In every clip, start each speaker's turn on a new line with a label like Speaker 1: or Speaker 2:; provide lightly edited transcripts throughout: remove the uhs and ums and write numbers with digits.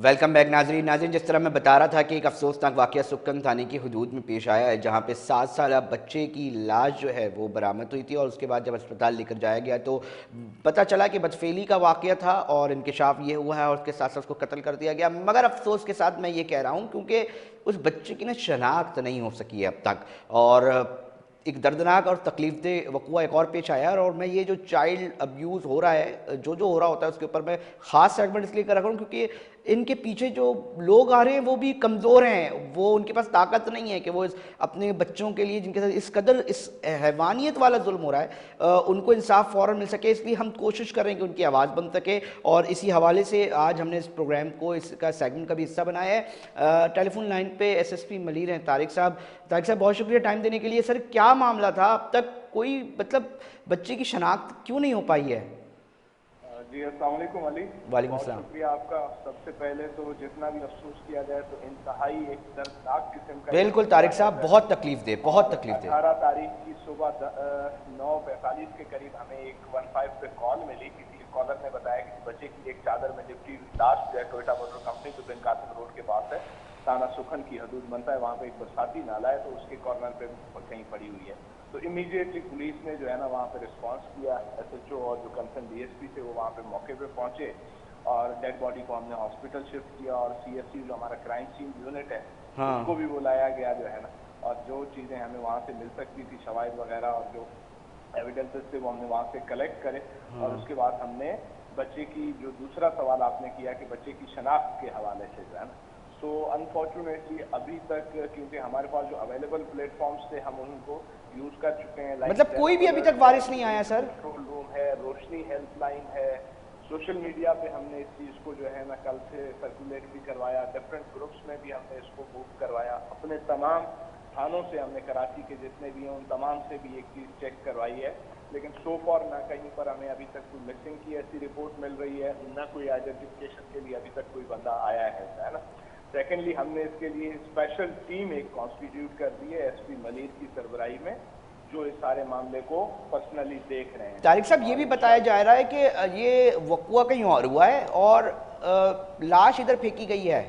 Speaker 1: Welcome back ناظرین جس طرح میں بتا رہا تھا کہ ایک افسوسناک واقعہ سکن تھانے کی حدود میں پیش آیا ہے، جہاں پہ 7 سالہ بچے کی لاش جو ہے وہ برآمد ہوئی تھی، اور اس کے بعد جب اسپتال لے کر جایا گیا تو پتہ چلا کہ بدفعلی کا واقعہ تھا اور انکشاف یہ ہوا ہے اور اس کے ساتھ ساتھ اس کو قتل کر دیا گیا۔ مگر افسوس کے ساتھ میں یہ کہہ رہا ہوں کیونکہ اس بچے کی شناخت نہیں ہو سکی ہے اب تک، اور ایک دردناک اور تکلیف دہ وقوع ایک اور پیش آیا ہے۔ اور میں یہ جو چائلڈ ابیوز ہو رہا ہے، جو ہو رہا ہوتا ہے، اس کے اوپر میں خاص سیگمنٹ اس لیے کر رکھا ہوں کیونکہ ان کے پیچھے جو لوگ آ رہے ہیں وہ بھی کمزور ہیں، وہ ان کے پاس طاقت نہیں ہے کہ وہ اپنے بچوں کے لیے جن کے ساتھ اس قدر اس حیوانیت والا ظلم ہو رہا ہے ان کو انصاف فوراً مل سکے۔ اس لیے ہم کوشش کریں کہ ان کی آواز بن سکے، اور اسی حوالے سے آج ہم نے اس پروگرام کو اس کا سیگمنٹ کا بھی حصہ بنایا ہے۔ ٹیلی فون لائن پہ ایس ایس پی ملیر ہیں طارق صاحب۔ طارق صاحب بہت شکریہ ٹائم دینے کے لیے۔ سر کیا معاملہ تھا؟ اب تک کوئی بچے کی شناخت کیوں نہیں ہو پائی ہے؟
Speaker 2: جی السلام علیکم علی،
Speaker 1: وعلیکم
Speaker 2: بہت
Speaker 1: السلام۔
Speaker 2: شکریہ آپ کا۔ سب سے پہلے تو جتنا بھی افسوس کیا جائے تو انتہائی ایک دردناک قسم کا
Speaker 1: بالکل طارق صاحب، بہت تکلیف دہ، بہت تکلیف دہ۔
Speaker 2: 18 تاریخ کی صبح 9:45 کے قریب ہمیں ایک 15 پہ کال ملی، کسی کالر نے بتایا کہ بچے کی ایک چادر میں لپٹی ہوئی لاش جو ہے ٹوئٹا موٹر کمپنی جو بن قاسم روڈ کے پاس ہے، تھانہ سکھن کی حدود بنتا ہے، وہاں پہ ایک برساتی نالا ہے تو اس کے کارنر پہ کہیں پڑی ہوئی ہے۔ تو امیڈیٹلی پولیس نے جو ہے نا وہاں پہ رسپانس کیا، ایس ایچ او اور جو کنسرن ڈی ایس پی تھے وہ وہاں پہ موقع پہ پہنچے اور ڈیڈ باڈی کو ہم نے ہاسپٹل شفٹ کیا، اور سی ایس سی جو ہمارا کرائم سین یونٹ ہے اس کو بھی بلایا گیا جو ہے نا، اور جو چیزیں ہمیں وہاں سے مل سکتی تھی، شواہد وغیرہ اور جو ایویڈنسز تھے وہ ہم نے وہاں سے کلیکٹ کرے، اور اس کے بعد ہم نے بچے کی جو دوسرا سوال آپ نے کیا کہ بچے کی شناخت کے حوالے سے جو ہے نا، تو انفارچونیٹلی ابھی تک کیونکہ ہمارے پاس جو اویلیبل پلیٹ فارمز تھے ہم ان کو یوز کر چکے ہیں،
Speaker 1: مطلب کوئی بھی ابھی تک وارث نہیں آیا سر؟
Speaker 2: کنٹرول روم ہے، روشنی ہیلپ لائن ہے، سوشل میڈیا پہ ہم نے اس چیز کو جو ہے نا کل سے سرکولیٹ بھی کروایا، ڈفرینٹ گروپس میں بھی ہم نے اس کو موو کروایا، اپنے تمام تھانوں سے ہم نے کراچی کے جتنے بھی ہیں ان تمام سے بھی ایک چیز چیک کروائی ہے، لیکن سو فار نہ کہیں پر ہمیں ابھی تک کوئی مسنگ کی ایسی رپورٹ مل رہی ہے، نہ کوئی آئیڈینٹیفیکیشن کے لیے ابھی تک کوئی بندہ آیا ہے نا۔ سیکنڈلی ہم نے اس کے لیے اسپیشل ٹیم ایک کانسٹیٹیوٹ کر دی ہے ایس پی ملیر کی سربراہی میں، جو اس سارے معاملے کو پرسنلی دیکھ رہے ہیں۔
Speaker 1: طارق صاحب یہ بھی بتایا جا رہا ہے کہ یہ وقوع کہیں اور ہوا ہے اور لاش ادھر پھینکی گئی ہے۔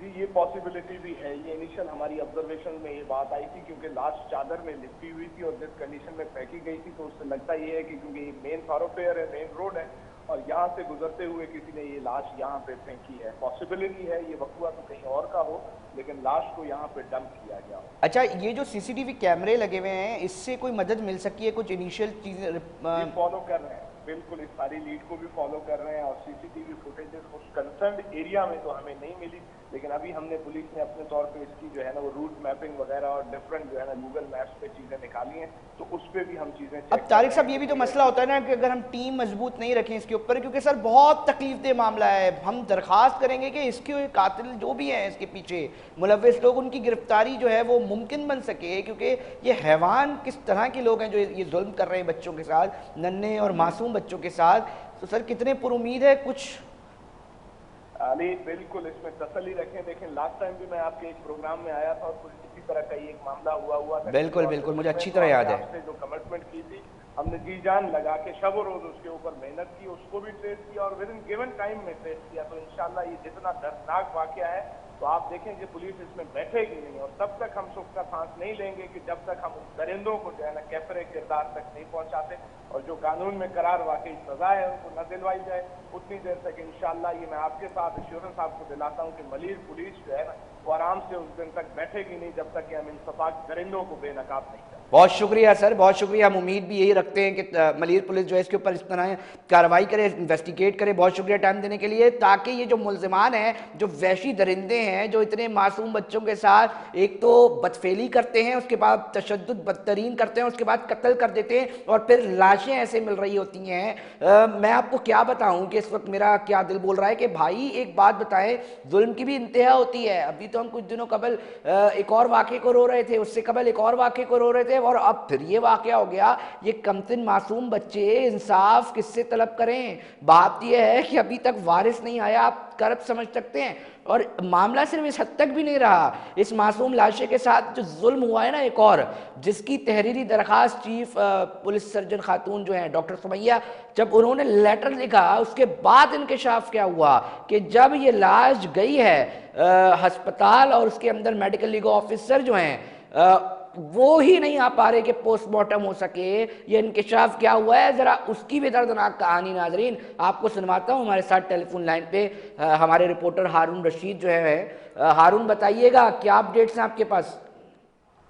Speaker 2: جی یہ پاسبلٹی بھی ہے، یہ انیشل ہماری آبزرویشن میں یہ بات آئی تھی کیونکہ لاش چادر میں لپٹی ہوئی تھی اور جس کنڈیشن میں پھینکی گئی تھی تو اس سے لگتا یہ ہے کہ کیونکہ یہ مین تھاروفیئر ہے، مین روڈ ہے اور یہاں سے گزرتے ہوئے کسی نے یہ لاش یہاں پہ پھینکی ہے۔ پاسبلٹی ہے یہ وقوع تو کہیں اور کا ہو لیکن لاش کو یہاں پہ ڈمپ کیا گیا ہو۔
Speaker 1: اچھا یہ جو سی سی ٹی وی کیمرے لگے ہوئے ہیں اس سے کوئی مدد مل سکی ہے؟ کچھ انیشیل چیزیں
Speaker 2: فالو کر رہے ہیں، بالکل اس ساری لیڈ کو بھی فالو کر رہے ہیں، اور سی سی ٹی وی فوٹیجز اس کنسرنڈ ایریا میں تو ہمیں نہیں ملی، لیکن ابھی ہم نے پولیس نے اپنے طور پہ اس کی جو ہے نا وہ روٹ میپنگ وغیرہ اور ڈفرنٹ جو ہے نا گوگل میپس پہ چیزیں نکالی ہیں تو اس پہ بھی ہم چیزیں چیک۔
Speaker 1: اب طارق صاحب یہ بھی تو مسئلہ ہوتا ہے نا کہ اگر ہم ٹیم مضبوط نہیں رکھیں اس کے اوپر، کیونکہ سر بہت تکلیف دہ معاملہ ہے، ہم درخواست کریں گے کہ اس کے قاتل جو بھی ہیں اس کے پیچھے ملوث لوگ ان کی گرفتاری جو ہے وہ ممکن بن سکے، کیونکہ یہ حیوان کس طرح کے لوگ ہیں جو یہ ظلم کر رہے ہیں بچوں کے ساتھ، ننھے اور معصوم بچوں کے ساتھ۔ تو سر کتنے پر امید ہے کچھ؟
Speaker 2: علی بالکل اس میں تسلی رکھیں، دیکھیں لاسٹ ٹائم بھی میں آپ کے ایک پروگرام میں آیا تھا اور کچھ اسی طرح کا ایک معاملہ ہوا تھا۔
Speaker 1: بالکل بالکل مجھے اچھی طرح یاد ہے۔
Speaker 2: آپ سے جو کمٹمنٹ کی تھی ہم نے جی جان لگا کے شب و روز اس کے اوپر محنت کی، اس کو بھی ٹریس کیا اور ود ان گیون ٹائم میں ٹریس کیا، تو انشاءاللہ یہ جتنا دردناک واقعہ ہے تو آپ دیکھیں کہ پولیس اس میں بیٹھے گی نہیں، اور تب تک ہم سکھ کا سانس نہیں لیں گے کہ جب تک ہم ان درندوں کو جو ہے نا کیفر کردار تک نہیں پہنچاتے، اور جو قانون میں قرار واقعی سزا ہے ان کو نہ دلوائی جائے اتنی دیر تک انشاءاللہ یہ میں آپ کے ساتھ ایشورنس آپ کو دلاتا ہوں کہ ملیر پولیس جو ہے نا وہ آرام سے اس دن تک بیٹھے گی نہیں جب تک کہ ہم ان سفاک درندوں کو بے نقاب نہیں کریں۔
Speaker 1: بہت شکریہ سر، بہت شکریہ۔ ہم امید بھی یہی رکھتے ہیں کہ ملیر پولیس جو ہے اس کے اوپر اس طرح کارروائی کرے، انویسٹیگیٹ کرے۔ بہت شکریہ ٹائم دینے کے لیے، تاکہ یہ جو ملزمان ہیں، جو وحشی درندے ہیں، جو اتنے معصوم بچوں کے ساتھ ایک تو بدفعلی کرتے ہیں، اس کے بعد تشدد بدترین کرتے ہیں، اس کے بعد قتل کر دیتے ہیں اور پھر لاشیں ایسے مل رہی ہوتی ہیں۔ میں آپ کو کیا بتاؤں کہ اس وقت میرا کیا دل بول رہا ہے کہ بھائی ایک بات بتائیں، ظلم کی بھی انتہا ہوتی ہے۔ ابھی تو ہم کچھ دنوں قبل ایک اور واقعے کو رو رہے تھے، اس سے قبل ایک اور واقعے کو رو رہے تھے، اور اب پھر یہ واقعہ ہو گیا۔ یہ کمسن معصوم بچے انصاف کس سے طلب کریں؟ بات یہ ہے کہ ابھی تک وارث نہیں آیا۔ آپ کرب سمجھ سکتے ہیں اور معاملہ صرف اس حد تک بھی نہیں رہا، اس معصوم لاشے کے ساتھ جو ظلم ہوا ہے نا ایک اور، جس کی تحریری درخواست چیف پولیس سرجن خاتون جو ہیں ڈاکٹر سمیہ، جب انہوں نے لیٹر لکھا اس کے بعد انکشاف کیا ہوا کہ جب یہ لاش گئی ہے ہسپتال اور اس کے اندر میڈیکل لیگل آفیسر جو ہیں وہ ہی نہیں آ پا رہے کہ پوسٹ مارٹم ہو سکے، یہ انکشاف کیا ہوا ہے، ذرا اس کی بھی دردناک کہانی ناظرین آپ کو سنواتا ہوں۔ ہمارے ساتھ ٹیلی فون لائن پہ ہمارے رپورٹر ہارون رشید جو ہے، ہارون بتائیے گا کیا اپڈیٹس ہیں آپ کے پاس؟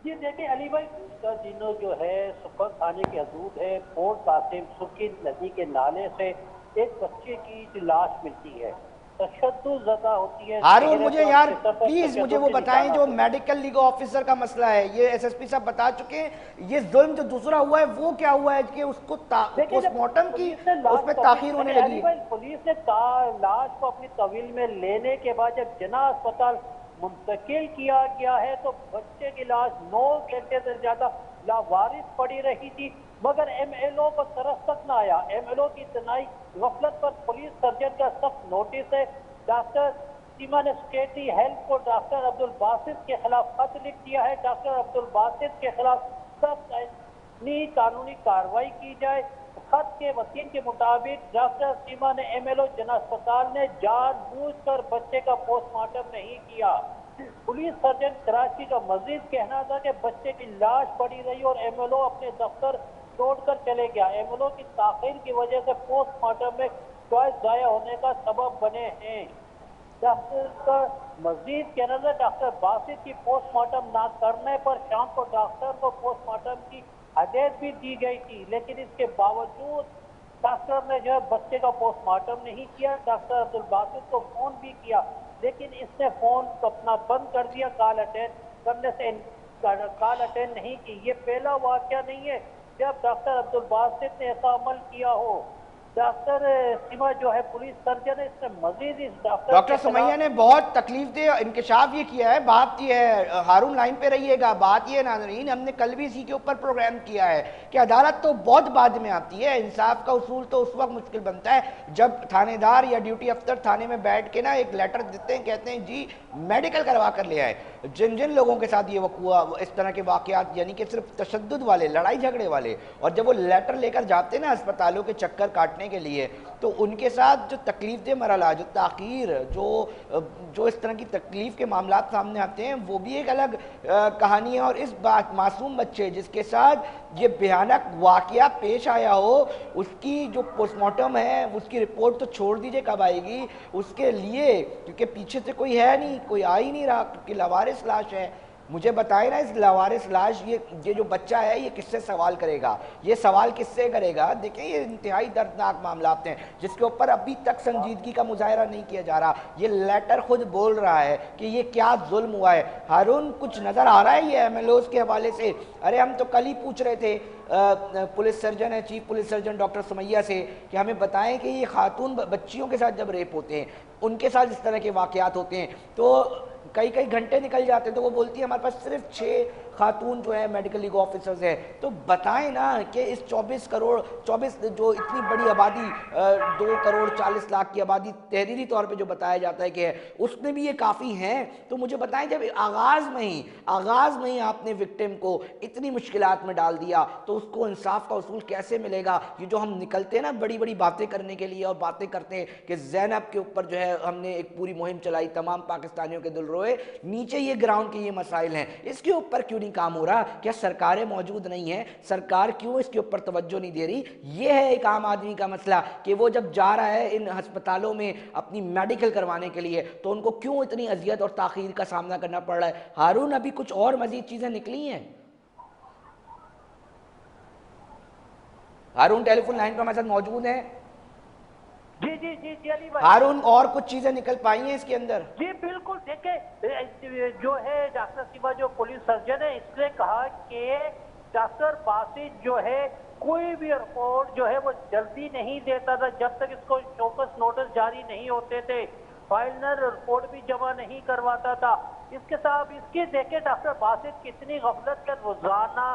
Speaker 3: جی دیکھیں علی بھائی، گزشتہ دنوں جو ہے سپر تھانے کی حدود ہے پورٹ قاسم سرخی ندی کے نالے سے ایک بچے کی لاش ملتی ہے، تشدد زدہ ہوتی ہے۔
Speaker 1: ہارون مجھے یار پلیز مجھے وہ بتائیں جو میڈیکل لیگل آفیسر کا مسئلہ ہے، یہ ایس ایس پی صاحب بتا چکے ہیں، یہ ظلم جو دوسرا ہوا ہے وہ کیا ہوا ہے کہ اس کو پوسٹ مارٹم کی اس میں تاخیر ہونے لگی ہے؟
Speaker 3: پولیس نے لاش کو اپنی طویل میں لینے کے بعد جب جناح اسپتال منتقل کیا گیا ہے تو بچے کی لاش 9 گھنٹے سے زیادہ لاوارث پڑی رہی تھی، مگر ایم ایل او کو طرف تک نہ آیا۔ ایم ایل او کی اتنائی غفلت پر پولیس سرجن کا سخت نوٹس ہے۔ ڈاکٹر سیما نے سیکریٹری ہیلتھ کو ڈاکٹر عبدالباسط کے خلاف خط لکھ دیا ہے، ڈاکٹر عبدالباسط کے خلاف سخت قانونی کارروائی کی جائے۔ خط کے وسیع کے مطابق ڈاکٹر سیما نے ایم ایل او جناح اسپتال نے جان بوجھ کر بچے کا پوسٹ مارٹم نہیں کیا۔ پولیس سرجن کراچی کا مزید کہنا تھا کہ بچے کی لاش پڑی رہی اور ایم ایل او اپنے دفتر چھوڑ کر چلے گیا۔ ایم ایل او کی تاخیر کی وجہ سے پوسٹ مارٹم میں چوائس ضائع ہونے کا سبب بنے ہیں۔ ڈاکٹر کا مزید کہنا تھا ڈاکٹر باسط کی پوسٹ مارٹم نہ کرنے پر شام کو ڈاکٹر کو پوسٹ مارٹم کی ہدایت بھی دی گئی تھی، لیکن اس کے باوجود ڈاکٹر نے جو ہے بچے کا پوسٹ مارٹم نہیں کیا۔ ڈاکٹر عبدالباسط کو فون بھی کیا لیکن اس نے فون اپنا بند کر دیا، کال اٹینڈ کرنے سے کال اٹینڈ نہیں کی۔ یہ پہلا واقعہ نہیں ہے جب ڈاکٹر عبدالباسط نے ایسا عمل کیا ہو۔ ڈاکٹر سیما جو ہے پولیس سرجن ہے، اس نے مزید اس
Speaker 1: ڈاکٹر سمیہ نے بہت تکلیف دہ انکشاف یہ کیا ہے۔ بات یہ ہے، ہارون لائن پہ رہیے گا، بات یہ ہے ناظرین، ہم نے کل بھی اسی کے اوپر پروگرام کیا ہے کہ عدالت تو بہت بعد میں آتی ہے، انصاف کا اصول تو اس وقت مشکل بنتا ہے جب تھانے دار یا ڈیوٹی افسر تھانے میں بیٹھ کے نا ایک لیٹر دیتے ہیں، کہتے ہیں جی میڈیکل کروا کر لے آئے۔ جن لوگوں کے ساتھ یہ وقوع اس طرح کے واقعات یعنی کہ صرف تشدد والے، لڑائی جھگڑے والے، اور جب وہ لیٹر لے کر جاتے ہیں نا اسپتالوں کے چکر کاٹنے کے لیے تو ان کے ساتھ جو تکلیف دہ مرحلہ، جو تاخیر، جو اس طرح کی تکلیف کے معاملات سامنے آتے ہیں وہ بھی ایک الگ کہانی ہے۔ اور اس بات معصوم بچے جس کے ساتھ یہ بھیانک واقعہ پیش آیا ہو، اس کی جو پوسٹ مارٹم ہے اس کی رپورٹ تو چھوڑ دیجئے کب آئے گی اس کے لیے، کیونکہ پیچھے سے کوئی ہے نہیں، کوئی آ ہی نہیں رہا کیونکہ لاوارث لاش ہے۔ مجھے بتائیں نا اس لاوارث لاش یہ جو بچہ ہے یہ کس سے سوال کرے گا، یہ سوال کس سے کرے گا؟ دیکھیں یہ انتہائی دردناک معاملات ہیں جس کے اوپر ابھی تک سنجیدگی کا مظاہرہ نہیں کیا جا رہا۔ یہ لیٹر خود بول رہا ہے کہ یہ کیا ظلم ہوا ہے۔ ہارون کچھ نظر آ رہا ہے یہ ایم ایل اوز کے حوالے سے؟ ارے ہم تو کل ہی پوچھ رہے تھے پولیس سرجن ہے، chief police surgeon doctor Sumaiya سے کہ ہمیں بتائیں کہ یہ خاتون بچیوں کے ساتھ جب ریپ ہوتے ہیں، ان کے ساتھ اس طرح کے واقعات ہوتے ہیں تو کئی گھنٹے نکل جاتے ہیں، تو وہ بولتی ہے ہمارے پاس صرف 6 خاتون جو ہیں میڈیکل لیگل آفیسرز ہیں۔ تو بتائیں نا کہ اس 24 جو اتنی بڑی آبادی 2 کروڑ 40 لاکھ کی آبادی تحریری طور پہ جو بتایا جاتا ہے کہ ہے، اس میں بھی یہ کافی ہیں۔ تو مجھے بتائیں جب آغاز میں ہی آپ نے وکٹم کو اتنی مشکلات میں ڈال دیا تو اس کو انصاف کا اصول کیسے ملے گا؟ یہ جو ہم نکلتے ہیں نا بڑی بڑی باتیں کرنے کے لیے اور باتیں کرتے ہیں کہ زینب کے اوپر جو ہے ہم نے ایک پوری مہم چلائی، تمام پاکستانیوں کے دل روئے، نیچے یہ گراؤنڈ کے یہ مسائل ہیں، اس کے اوپر کیوں نہیں کام ہو رہا؟ کیا سرکاریں موجود نہیں ہیں؟ سرکار کیوں اس کے اوپر توجہ نہیں دے رہی؟ یہ ہے ایک عام آدمی کا مسئلہ کہ وہ جب جا رہا ہے ان ہسپتالوں میں اپنی میڈیکل کروانے کے لیے تو ان کو کیوں اتنی اذیت اور تاخیر کا سامنا کرنا پڑ رہا ہے؟ ہارون ابھی کچھ اور مزید چیزیں نکلی ہیں؟ ہارون ٹیلی فون لائن پر ہمارے ساتھ موجود ہیں؟
Speaker 3: جی علی بھائی،
Speaker 1: ہارون اور کچھ چیزیں نکل پائی ہیں اس کے اندر؟
Speaker 3: جی بالکل، دیکھیں جو ہے ڈاکٹر سیما جو پولیس سرجن ہے اس نے کہا کہ ڈاکٹر باسط جو ہے کوئی بھی رپورٹ جو ہے وہ جلدی نہیں دیتا تھا جب تک اس کو شوکس نوٹس جاری نہیں ہوتے تھے، فائنل رپورٹ بھی جمع نہیں کرواتا تھا۔ اس کے ساتھ اس کی دیکھیں ڈاکٹر باسط کتنی غفلت کا روزانہ